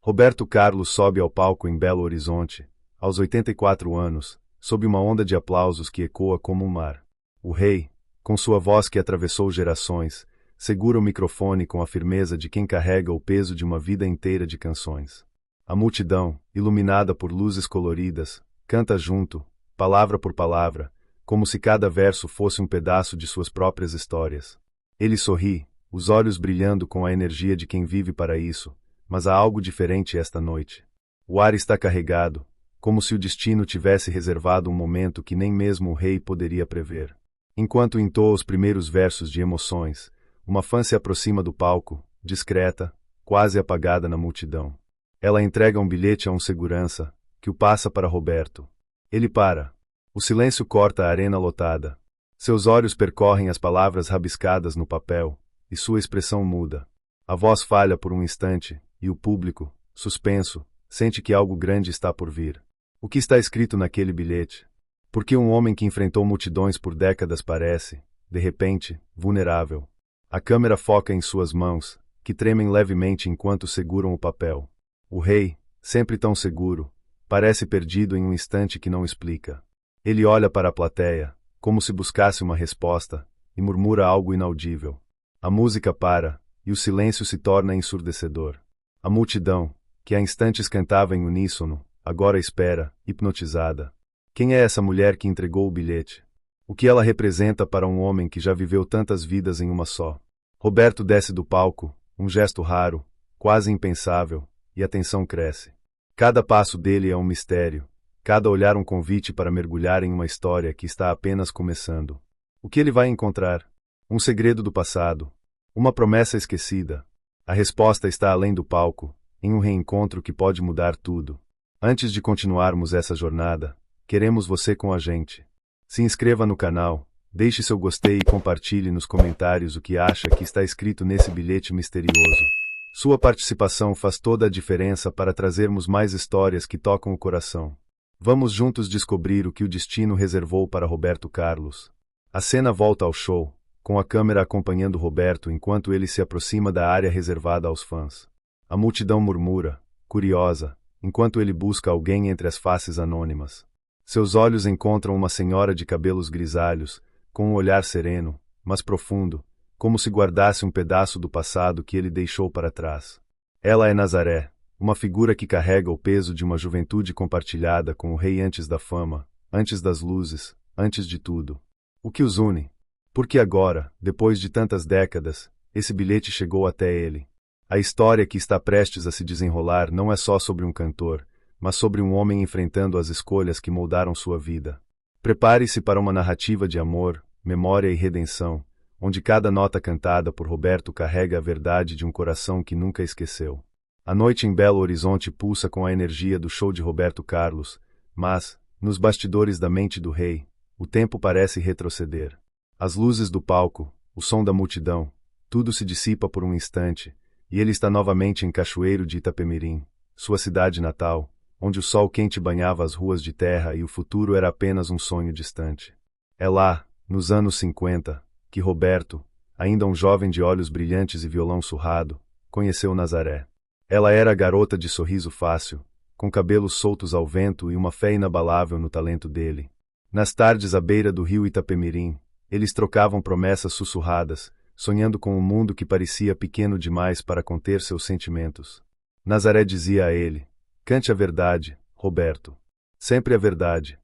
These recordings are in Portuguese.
Roberto Carlos sobe ao palco em Belo Horizonte, aos 84 anos, sob uma onda de aplausos que ecoa como um mar. O rei, com sua voz que atravessou gerações, segura o microfone com a firmeza de quem carrega o peso de uma vida inteira de canções. A multidão, iluminada por luzes coloridas, canta junto, palavra por palavra, como se cada verso fosse um pedaço de suas próprias histórias. Ele sorri, os olhos brilhando com a energia de quem vive para isso, mas há algo diferente esta noite. O ar está carregado, como se o destino tivesse reservado um momento que nem mesmo o rei poderia prever. Enquanto entoa os primeiros versos de emoções, uma fã se aproxima do palco, discreta, quase apagada na multidão. Ela entrega um bilhete a um segurança, que o passa para Roberto. Ele para. O silêncio corta a arena lotada. Seus olhos percorrem as palavras rabiscadas no papel, e sua expressão muda. A voz falha por um instante, e o público, suspenso, sente que algo grande está por vir. O que está escrito naquele bilhete? Por que um homem que enfrentou multidões por décadas parece, de repente, vulnerável? A câmera foca em suas mãos, que tremem levemente enquanto seguram o papel. O rei, sempre tão seguro, parece perdido em um instante que não explica. Ele olha para a plateia, como se buscasse uma resposta, e murmura algo inaudível. A música para, e o silêncio se torna ensurdecedor. A multidão, que há instantes cantava em uníssono, agora espera, hipnotizada. Quem é essa mulher que entregou o bilhete? O que ela representa para um homem que já viveu tantas vidas em uma só? Roberto desce do palco, um gesto raro, quase impensável, e a tensão cresce. Cada passo dele é um mistério, cada olhar um convite para mergulhar em uma história que está apenas começando. O que ele vai encontrar? Um segredo do passado? Uma promessa esquecida? A resposta está além do palco, em um reencontro que pode mudar tudo. Antes de continuarmos essa jornada, queremos você com a gente. Se inscreva no canal, deixe seu gostei e compartilhe nos comentários o que acha que está escrito nesse bilhete misterioso. Sua participação faz toda a diferença para trazermos mais histórias que tocam o coração. Vamos juntos descobrir o que o destino reservou para Roberto Carlos. A cena volta ao show, com a câmera acompanhando Roberto enquanto ele se aproxima da área reservada aos fãs. A multidão murmura, curiosa, enquanto ele busca alguém entre as faces anônimas. Seus olhos encontram uma senhora de cabelos grisalhos, com um olhar sereno, mas profundo, como se guardasse um pedaço do passado que ele deixou para trás. Ela é Nazaré, uma figura que carrega o peso de uma juventude compartilhada com o rei antes da fama, antes das luzes, antes de tudo. O que os une? Porque agora, depois de tantas décadas, esse bilhete chegou até ele. A história que está prestes a se desenrolar não é só sobre um cantor, mas sobre um homem enfrentando as escolhas que moldaram sua vida. Prepare-se para uma narrativa de amor, memória e redenção, onde cada nota cantada por Roberto carrega a verdade de um coração que nunca esqueceu. A noite em Belo Horizonte pulsa com a energia do show de Roberto Carlos, mas, nos bastidores da mente do rei, o tempo parece retroceder. As luzes do palco, o som da multidão, tudo se dissipa por um instante, e ele está novamente em Cachoeiro de Itapemirim, sua cidade natal, onde o sol quente banhava as ruas de terra e o futuro era apenas um sonho distante. É lá, nos anos 50, que Roberto, ainda um jovem de olhos brilhantes e violão surrado, conheceu Nazaré. Ela era a garota de sorriso fácil, com cabelos soltos ao vento e uma fé inabalável no talento dele. Nas tardes à beira do rio Itapemirim, eles trocavam promessas sussurradas, sonhando com um mundo que parecia pequeno demais para conter seus sentimentos. Nazaré dizia a ele: "Cante a verdade, Roberto. Sempre a verdade."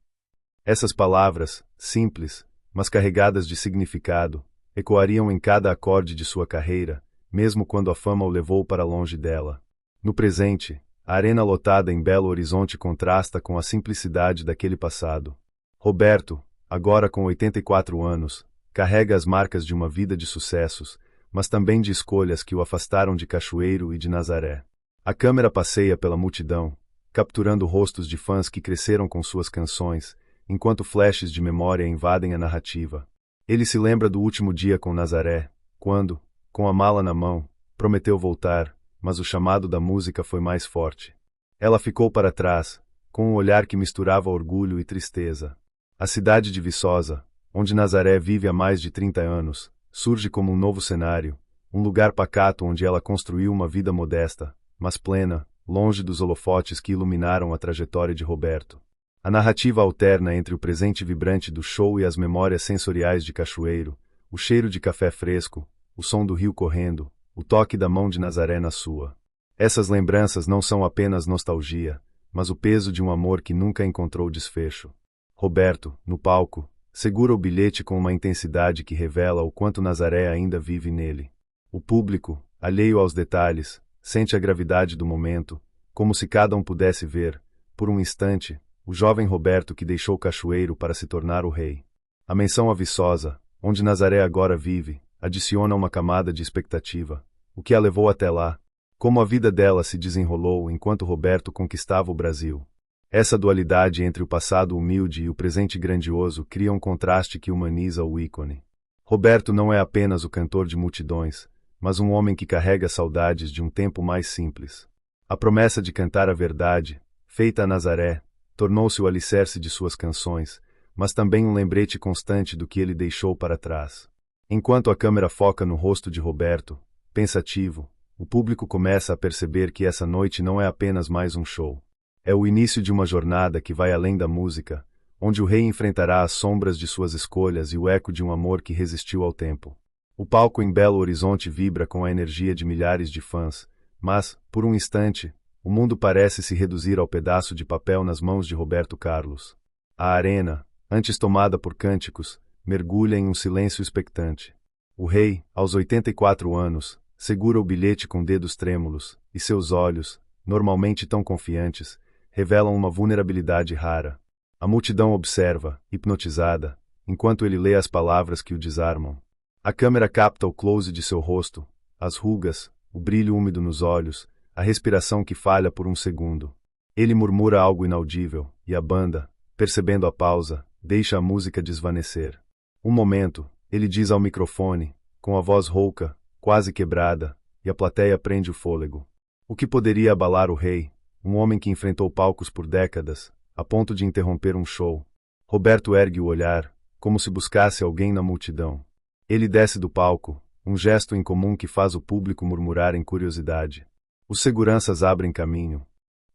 Essas palavras, simples, mas carregadas de significado, ecoariam em cada acorde de sua carreira, mesmo quando a fama o levou para longe dela. No presente, a arena lotada em Belo Horizonte contrasta com a simplicidade daquele passado. Roberto, agora com 84 anos, carrega as marcas de uma vida de sucessos, mas também de escolhas que o afastaram de Cachoeiro e de Nazaré. A câmera passeia pela multidão, capturando rostos de fãs que cresceram com suas canções, enquanto flashes de memória invadem a narrativa. Ele se lembra do último dia com Nazaré, quando, com a mala na mão, prometeu voltar, mas o chamado da música foi mais forte. Ela ficou para trás, com um olhar que misturava orgulho e tristeza. A cidade de Viçosa, onde Nazaré vive há mais de 30 anos, surge como um novo cenário, um lugar pacato onde ela construiu uma vida modesta, mas plena, longe dos holofotes que iluminaram a trajetória de Roberto. A narrativa alterna entre o presente vibrante do show e as memórias sensoriais de Cachoeiro, o cheiro de café fresco, o som do rio correndo, o toque da mão de Nazaré na sua. Essas lembranças não são apenas nostalgia, mas o peso de um amor que nunca encontrou desfecho. Roberto, no palco, segura o bilhete com uma intensidade que revela o quanto Nazaré ainda vive nele. O público, alheio aos detalhes, sente a gravidade do momento, como se cada um pudesse ver, por um instante, o jovem Roberto que deixou Cachoeiro para se tornar o rei. A menção a Viçosa, onde Nazaré agora vive, adiciona uma camada de expectativa. O que a levou até lá? Como a vida dela se desenrolou enquanto Roberto conquistava o Brasil? Essa dualidade entre o passado humilde e o presente grandioso cria um contraste que humaniza o ícone. Roberto não é apenas o cantor de multidões, mas um homem que carrega saudades de um tempo mais simples. A promessa de cantar a verdade, feita a Nazaré, tornou-se o alicerce de suas canções, mas também um lembrete constante do que ele deixou para trás. Enquanto a câmera foca no rosto de Roberto, pensativo, o público começa a perceber que essa noite não é apenas mais um show. É o início de uma jornada que vai além da música, onde o rei enfrentará as sombras de suas escolhas e o eco de um amor que resistiu ao tempo. O palco em Belo Horizonte vibra com a energia de milhares de fãs, mas, por um instante, o mundo parece se reduzir ao pedaço de papel nas mãos de Roberto Carlos. A arena, antes tomada por cânticos, mergulha em um silêncio expectante. O rei, aos 84 anos, segura o bilhete com dedos trêmulos, e seus olhos, normalmente tão confiantes, revelam uma vulnerabilidade rara. A multidão observa, hipnotizada, enquanto ele lê as palavras que o desarmam. A câmera capta o close de seu rosto, as rugas, o brilho úmido nos olhos, a respiração que falha por um segundo. Ele murmura algo inaudível, e a banda, percebendo a pausa, deixa a música desvanecer. Um momento, ele diz ao microfone, com a voz rouca, quase quebrada, e a plateia prende o fôlego. O que poderia abalar o rei, um homem que enfrentou palcos por décadas, a ponto de interromper um show? Roberto ergue o olhar, como se buscasse alguém na multidão. Ele desce do palco, um gesto incomum que faz o público murmurar em curiosidade. Os seguranças abrem caminho,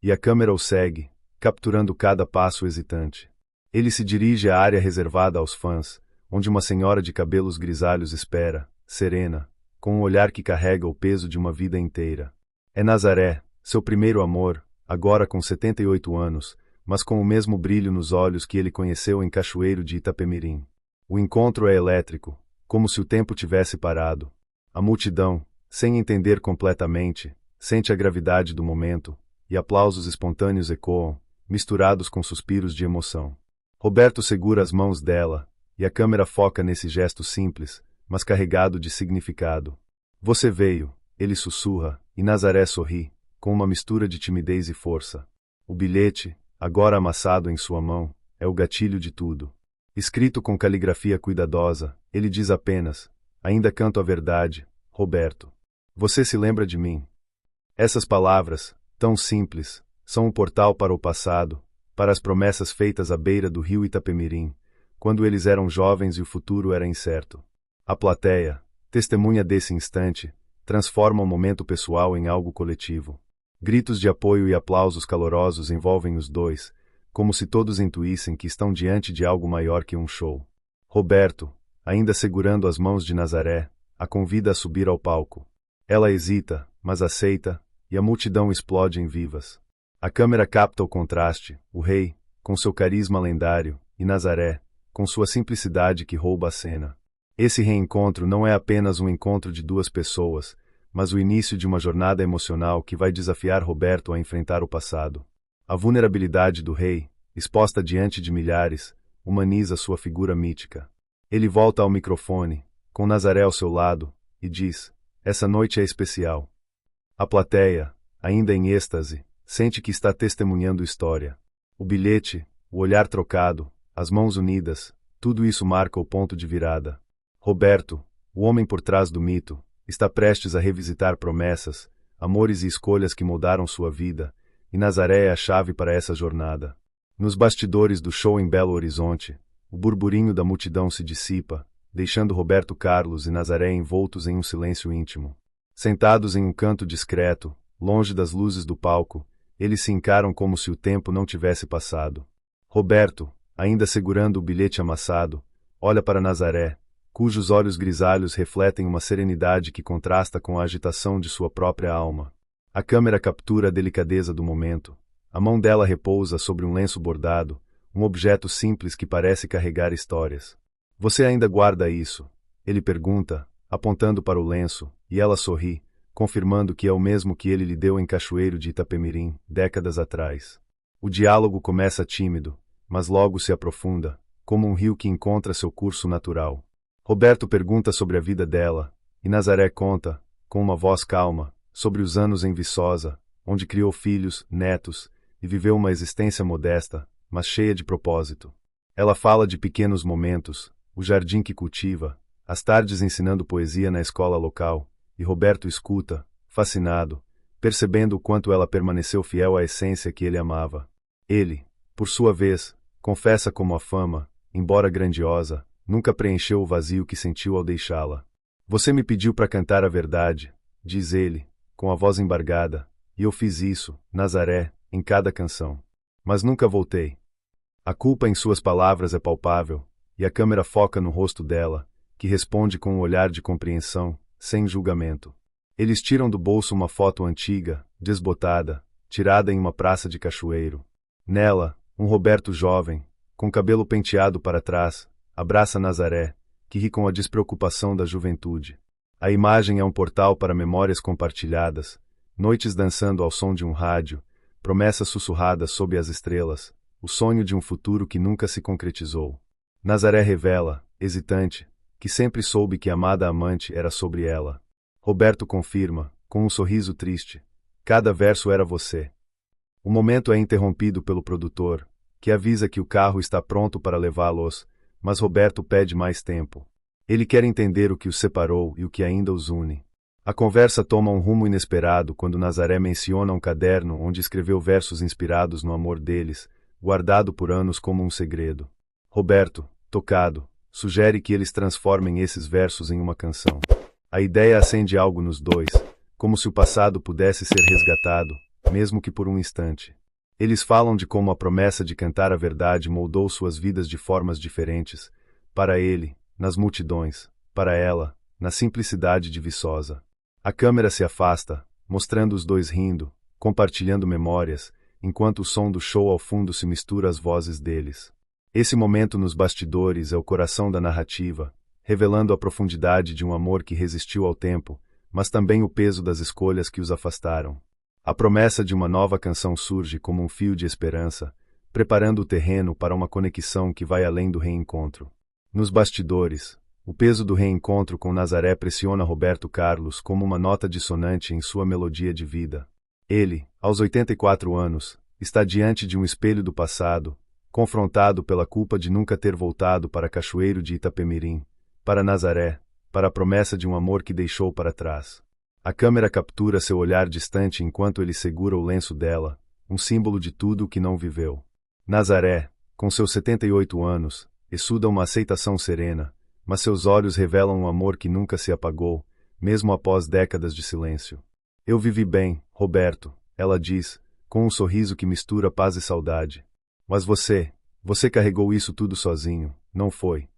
e a câmera o segue, capturando cada passo hesitante. Ele se dirige à área reservada aos fãs, onde uma senhora de cabelos grisalhos espera, serena, com um olhar que carrega o peso de uma vida inteira. É Nazaré, seu primeiro amor, agora com 78 anos, mas com o mesmo brilho nos olhos que ele conheceu em Cachoeiro de Itapemirim. O encontro é elétrico, como se o tempo tivesse parado. A multidão, sem entender completamente, sente a gravidade do momento, e aplausos espontâneos ecoam, misturados com suspiros de emoção. Roberto segura as mãos dela, e a câmera foca nesse gesto simples, mas carregado de significado. Você veio, ele sussurra, e Nazaré sorri, com uma mistura de timidez e força. O bilhete, agora amassado em sua mão, é o gatilho de tudo. Escrito com caligrafia cuidadosa, ele diz apenas: ainda canto a verdade, Roberto. Você se lembra de mim? Essas palavras, tão simples, são um portal para o passado, para as promessas feitas à beira do rio Itapemirim, quando eles eram jovens e o futuro era incerto. A plateia, testemunha desse instante, transforma o momento pessoal em algo coletivo. Gritos de apoio e aplausos calorosos envolvem os dois, como se todos intuíssem que estão diante de algo maior que um show. Roberto, ainda segurando as mãos de Nazaré, a convida a subir ao palco. Ela hesita, mas aceita, e a multidão explode em vivas. A câmera capta o contraste, o rei, com seu carisma lendário, e Nazaré, com sua simplicidade que rouba a cena. Esse reencontro não é apenas um encontro de duas pessoas, mas o início de uma jornada emocional que vai desafiar Roberto a enfrentar o passado. A vulnerabilidade do rei, exposta diante de milhares, humaniza sua figura mítica. Ele volta ao microfone, com Nazaré ao seu lado, e diz: essa noite é especial. A plateia, ainda em êxtase, sente que está testemunhando história. O bilhete, o olhar trocado, as mãos unidas, tudo isso marca o ponto de virada. Roberto, o homem por trás do mito, está prestes a revisitar promessas, amores e escolhas que moldaram sua vida, e Nazaré é a chave para essa jornada. Nos bastidores do show em Belo Horizonte, o burburinho da multidão se dissipa, deixando Roberto Carlos e Nazaré envoltos em um silêncio íntimo. Sentados em um canto discreto, longe das luzes do palco, Eles se encaram como se o tempo não tivesse passado. Roberto, ainda segurando o bilhete amassado, olha para Nazaré, cujos olhos grisalhos refletem uma serenidade que contrasta com a agitação de sua própria alma. A câmera captura a delicadeza do momento. A mão dela repousa sobre um lenço bordado, um objeto simples que parece carregar histórias. Você ainda guarda isso? Ele pergunta, apontando para o lenço, e ela sorri, confirmando que é o mesmo que ele lhe deu em Cachoeiro de Itapemirim, décadas atrás. O diálogo começa tímido, mas logo se aprofunda, como um rio que encontra seu curso natural. Roberto pergunta sobre a vida dela, e Nazaré conta, com uma voz calma, sobre os anos em Viçosa, onde criou filhos, netos, e viveu uma existência modesta, mas cheia de propósito. Ela fala de pequenos momentos, o jardim que cultiva, as tardes ensinando poesia na escola local, e Roberto escuta, fascinado, percebendo o quanto ela permaneceu fiel à essência que ele amava. Ele, por sua vez, confessa como a fama, embora grandiosa, nunca preencheu o vazio que sentiu ao deixá-la. Você me pediu para cantar a verdade, diz ele, com a voz embargada, e eu fiz isso, Nazaré, em cada canção. Mas nunca voltei. A culpa em suas palavras é palpável, e a câmera foca no rosto dela, que responde com um olhar de compreensão, sem julgamento. Eles tiram do bolso uma foto antiga, desbotada, tirada em uma praça de Cachoeiro. Nela, um Roberto jovem, com cabelo penteado para trás, abraça Nazaré, que ri com a despreocupação da juventude. A imagem é um portal para memórias compartilhadas, noites dançando ao som de um rádio, promessas sussurradas sob as estrelas, o sonho de um futuro que nunca se concretizou. Nazaré revela, hesitante, que sempre soube que a amada amante era sobre ela. Roberto confirma, com um sorriso triste, cada verso era você. O momento é interrompido pelo produtor, que avisa que o carro está pronto para levá-los, mas Roberto pede mais tempo. Ele quer entender o que os separou e o que ainda os une. A conversa toma um rumo inesperado quando Nazaré menciona um caderno onde escreveu versos inspirados no amor deles, guardado por anos como um segredo. Roberto, tocado, sugere que eles transformem esses versos em uma canção. A ideia acende algo nos dois, como se o passado pudesse ser resgatado, mesmo que por um instante. Eles falam de como a promessa de cantar a verdade moldou suas vidas de formas diferentes, para ele, nas multidões, para ela, na simplicidade de Viçosa. A câmera se afasta, mostrando os dois rindo, compartilhando memórias, enquanto o som do show ao fundo se mistura às vozes deles. Esse momento nos bastidores é o coração da narrativa, revelando a profundidade de um amor que resistiu ao tempo, mas também o peso das escolhas que os afastaram. A promessa de uma nova canção surge como um fio de esperança, preparando o terreno para uma conexão que vai além do reencontro. Nos bastidores, o peso do reencontro com Nazaré pressiona Roberto Carlos como uma nota dissonante em sua melodia de vida. Ele, aos 84 anos, está diante de um espelho do passado, confrontado pela culpa de nunca ter voltado para Cachoeiro de Itapemirim, para Nazaré, para a promessa de um amor que deixou para trás. A câmera captura seu olhar distante enquanto ele segura o lenço dela, um símbolo de tudo o que não viveu. Nazaré, com seus 78 anos, exuda uma aceitação serena, mas seus olhos revelam um amor que nunca se apagou, mesmo após décadas de silêncio. Eu vivi bem, Roberto, ela diz, com um sorriso que mistura paz e saudade. Mas você carregou isso tudo sozinho, não foi?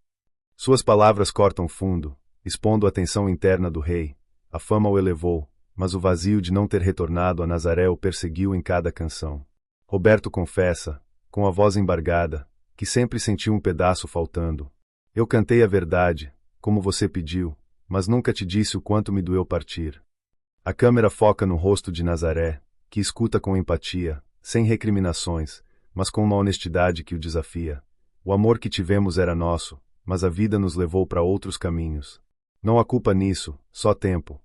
Suas palavras cortam fundo, expondo a tensão interna do rei. A fama o elevou, mas o vazio de não ter retornado a Nazaré o perseguiu em cada canção. Roberto confessa, com a voz embargada, que sempre sentiu um pedaço faltando. Eu cantei a verdade, como você pediu, mas nunca te disse o quanto me doeu partir. A câmera foca no rosto de Nazaré, que escuta com empatia, sem recriminações, mas com uma honestidade que o desafia. O amor que tivemos era nosso, mas a vida nos levou para outros caminhos. Não há culpa nisso, só tempo.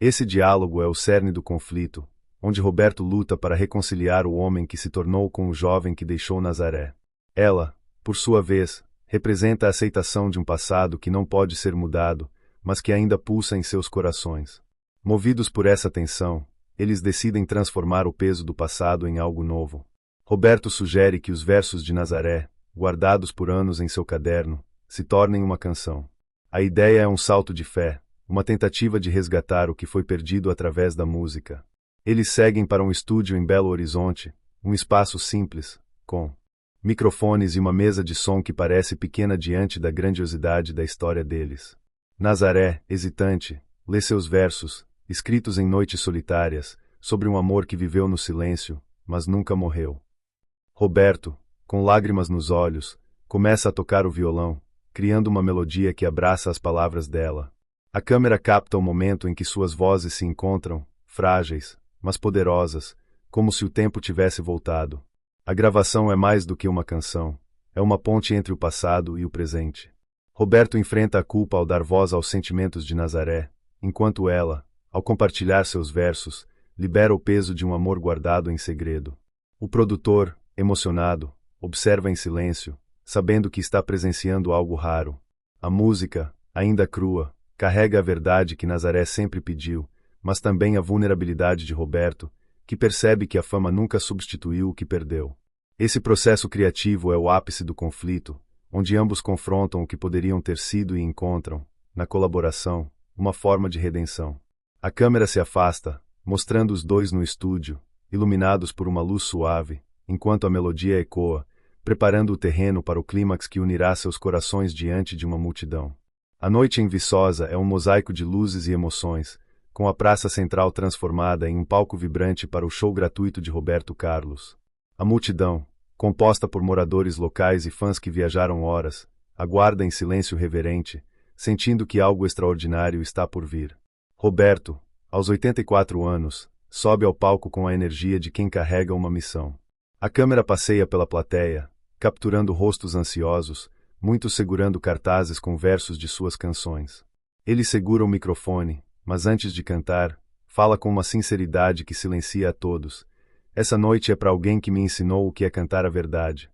Esse diálogo é o cerne do conflito, onde Roberto luta para reconciliar o homem que se tornou com o jovem que deixou Nazaré. Ela, por sua vez, representa a aceitação de um passado que não pode ser mudado, mas que ainda pulsa em seus corações. Movidos por essa tensão, eles decidem transformar o peso do passado em algo novo. Roberto sugere que os versos de Nazaré, guardados por anos em seu caderno, se tornem uma canção. A ideia é um salto de fé, uma tentativa de resgatar o que foi perdido através da música. Eles seguem para um estúdio em Belo Horizonte, um espaço simples, com microfones e uma mesa de som que parece pequena diante da grandiosidade da história deles. Nazaré, hesitante, lê seus versos, escritos em noites solitárias, sobre um amor que viveu no silêncio, mas nunca morreu. Roberto, com lágrimas nos olhos, começa a tocar o violão, criando uma melodia que abraça as palavras dela. A câmera capta o momento em que suas vozes se encontram, frágeis, mas poderosas, como se o tempo tivesse voltado. A gravação é mais do que uma canção, é uma ponte entre o passado e o presente. Roberto enfrenta a culpa ao dar voz aos sentimentos de Nazaré, enquanto ela, ao compartilhar seus versos, libera o peso de um amor guardado em segredo. O produtor, emocionado, observa em silêncio, sabendo que está presenciando algo raro. A música, ainda crua, carrega a verdade que Nazaré sempre pediu, mas também a vulnerabilidade de Roberto, que percebe que a fama nunca substituiu o que perdeu. Esse processo criativo é o ápice do conflito, onde ambos confrontam o que poderiam ter sido e encontram, na colaboração, uma forma de redenção. A câmera se afasta, mostrando os dois no estúdio, iluminados por uma luz suave, enquanto a melodia ecoa, preparando o terreno para o clímax que unirá seus corações diante de uma multidão. A noite em Viçosa é um mosaico de luzes e emoções, com a praça central transformada em um palco vibrante para o show gratuito de Roberto Carlos. A multidão, composta por moradores locais e fãs que viajaram horas, aguarda em silêncio reverente, sentindo que algo extraordinário está por vir. Roberto, aos 84 anos, sobe ao palco com a energia de quem carrega uma missão. A câmera passeia pela plateia, capturando rostos ansiosos, muitos segurando cartazes com versos de suas canções. Ele segura o microfone, mas antes de cantar, fala com uma sinceridade que silencia a todos. Essa noite é para alguém que me ensinou o que é cantar a verdade.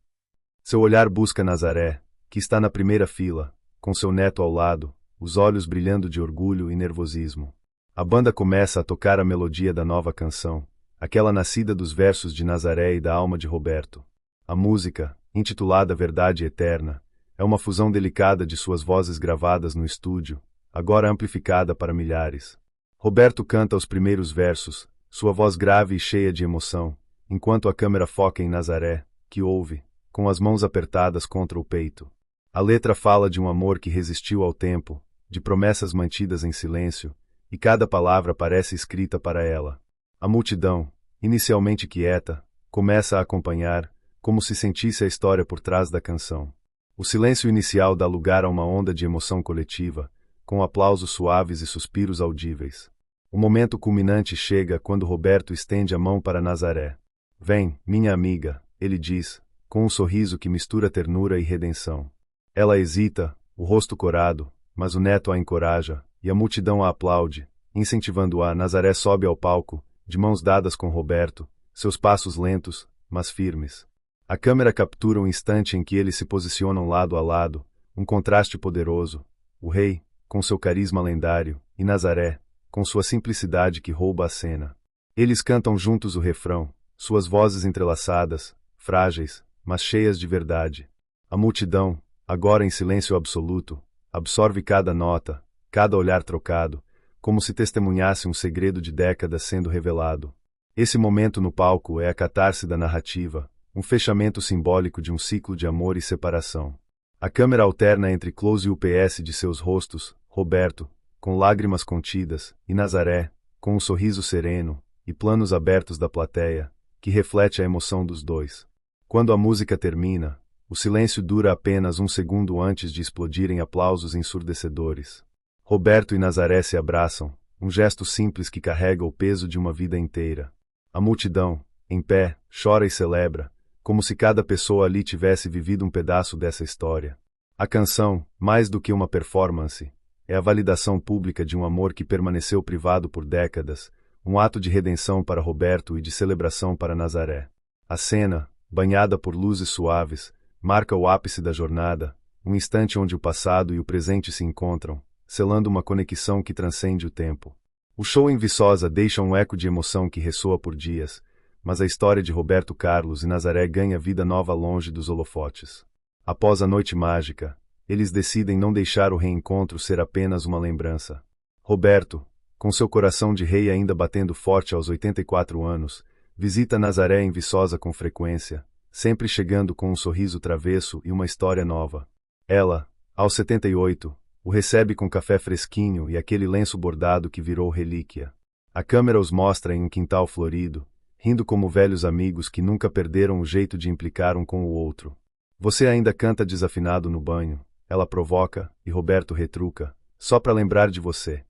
Seu olhar busca Nazaré, que está na primeira fila, com seu neto ao lado, os olhos brilhando de orgulho e nervosismo. A banda começa a tocar a melodia da nova canção, aquela nascida dos versos de Nazaré e da alma de Roberto. A música, intitulada Verdade Eterna, é uma fusão delicada de suas vozes gravadas no estúdio, agora amplificada para milhares. Roberto canta os primeiros versos, sua voz grave e cheia de emoção, enquanto a câmera foca em Nazaré, que ouve, com as mãos apertadas contra o peito. A letra fala de um amor que resistiu ao tempo, de promessas mantidas em silêncio, e cada palavra parece escrita para ela. A multidão, inicialmente quieta, começa a acompanhar, como se sentisse a história por trás da canção. O silêncio inicial dá lugar a uma onda de emoção coletiva, com aplausos suaves e suspiros audíveis. O momento culminante chega quando Roberto estende a mão para Nazaré. Vem, minha amiga, ele diz, com um sorriso que mistura ternura e redenção. Ela hesita, o rosto corado, mas o neto a encoraja, e a multidão a aplaude, incentivando-a. Nazaré sobe ao palco, de mãos dadas com Roberto, seus passos lentos, mas firmes. A câmera captura o instante em que eles se posicionam lado a lado, um contraste poderoso. O rei, com seu carisma lendário, e Nazaré, com sua simplicidade que rouba a cena. Eles cantam juntos o refrão, suas vozes entrelaçadas, frágeis, mas cheias de verdade. A multidão, agora em silêncio absoluto, absorve cada nota, cada olhar trocado, como se testemunhasse um segredo de décadas sendo revelado. Esse momento no palco é a catarse da narrativa, um fechamento simbólico de um ciclo de amor e separação. A câmera alterna entre close e UPS de seus rostos, Roberto, com lágrimas contidas, e Nazaré, com um sorriso sereno, e planos abertos da plateia, que reflete a emoção dos dois. Quando a música termina, o silêncio dura apenas um segundo antes de explodir em aplausos ensurdecedores. Roberto e Nazaré se abraçam, um gesto simples que carrega o peso de uma vida inteira. A multidão, em pé, chora e celebra, como se cada pessoa ali tivesse vivido um pedaço dessa história. A canção, mais do que uma performance, é a validação pública de um amor que permaneceu privado por décadas, um ato de redenção para Roberto e de celebração para Nazaré. A cena, banhada por luzes suaves, marca o ápice da jornada, um instante onde o passado e o presente se encontram, selando uma conexão que transcende o tempo. O show em Viçosa deixa um eco de emoção que ressoa por dias, mas a história de Roberto Carlos e Nazaré ganha vida nova longe dos holofotes. Após a noite mágica, eles decidem não deixar o reencontro ser apenas uma lembrança. Roberto, com seu coração de rei ainda batendo forte aos 84 anos, visita Nazaré em Viçosa com frequência, sempre chegando com um sorriso travesso e uma história nova. Ela, aos 78, o recebe com café fresquinho e aquele lenço bordado que virou relíquia. A câmera os mostra em um quintal florido, rindo como velhos amigos que nunca perderam o jeito de implicar um com o outro. Você ainda canta desafinado no banho, ela provoca, e Roberto retruca, só para lembrar de você.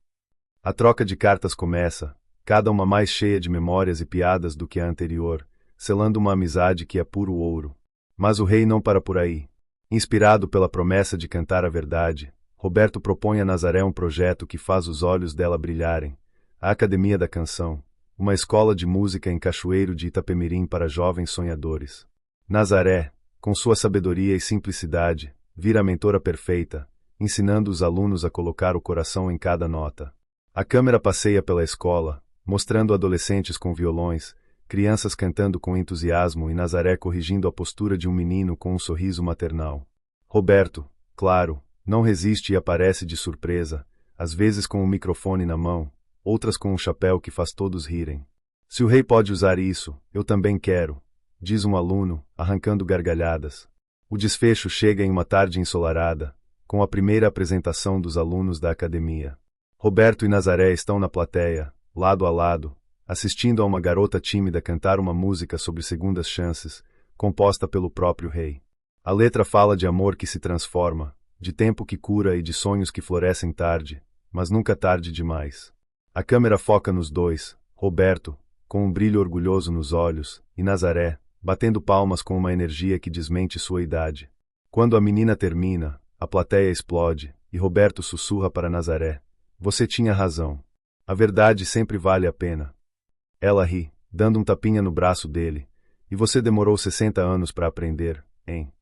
A troca de cartas começa, cada uma mais cheia de memórias e piadas do que a anterior, selando uma amizade que é puro ouro. Mas o rei não para por aí. Inspirado pela promessa de cantar a verdade, Roberto propõe a Nazaré um projeto que faz os olhos dela brilharem, a Academia da Canção, uma escola de música em Cachoeiro de Itapemirim para jovens sonhadores. Nazaré, com sua sabedoria e simplicidade, vira a mentora perfeita, ensinando os alunos a colocar o coração em cada nota. A câmera passeia pela escola, mostrando adolescentes com violões, crianças cantando com entusiasmo e Nazaré corrigindo a postura de um menino com um sorriso maternal. Roberto, claro, não resiste e aparece de surpresa, às vezes com um microfone na mão, outras com um chapéu que faz todos rirem. Se o rei pode usar isso, eu também quero, diz um aluno, arrancando gargalhadas. O desfecho chega em uma tarde ensolarada, com a primeira apresentação dos alunos da academia. Roberto e Nazaré estão na plateia, lado a lado, assistindo a uma garota tímida cantar uma música sobre segundas chances, composta pelo próprio rei. A letra fala de amor que se transforma, de tempo que cura e de sonhos que florescem tarde, mas nunca tarde demais. A câmera foca nos dois, Roberto, com um brilho orgulhoso nos olhos, e Nazaré, batendo palmas com uma energia que desmente sua idade. Quando a menina termina, a plateia explode, e Roberto sussurra para Nazaré: você tinha razão. A verdade sempre vale a pena. Ela ri, dando um tapinha no braço dele. E você demorou 60 anos para aprender, hein?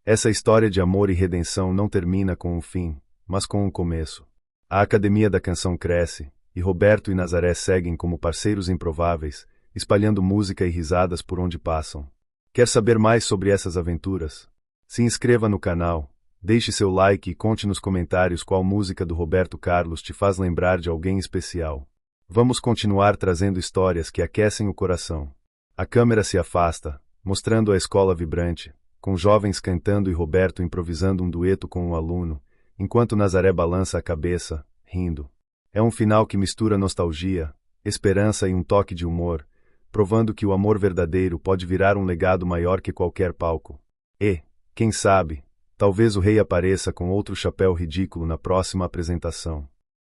Essa história de amor e redenção não termina com um fim, mas com um começo. A Academia da Canção cresce, e Roberto e Nazaré seguem como parceiros improváveis, espalhando música e risadas por onde passam. Quer saber mais sobre essas aventuras? Se inscreva no canal, deixe seu like e conte nos comentários qual música do Roberto Carlos te faz lembrar de alguém especial. Vamos continuar trazendo histórias que aquecem o coração. A câmera se afasta, mostrando a escola vibrante, com jovens cantando e Roberto improvisando um dueto com um aluno, enquanto Nazaré balança a cabeça, rindo. É um final que mistura nostalgia, esperança e um toque de humor, provando que o amor verdadeiro pode virar um legado maior que qualquer palco. E, quem sabe, talvez o rei apareça com outro chapéu ridículo na próxima apresentação.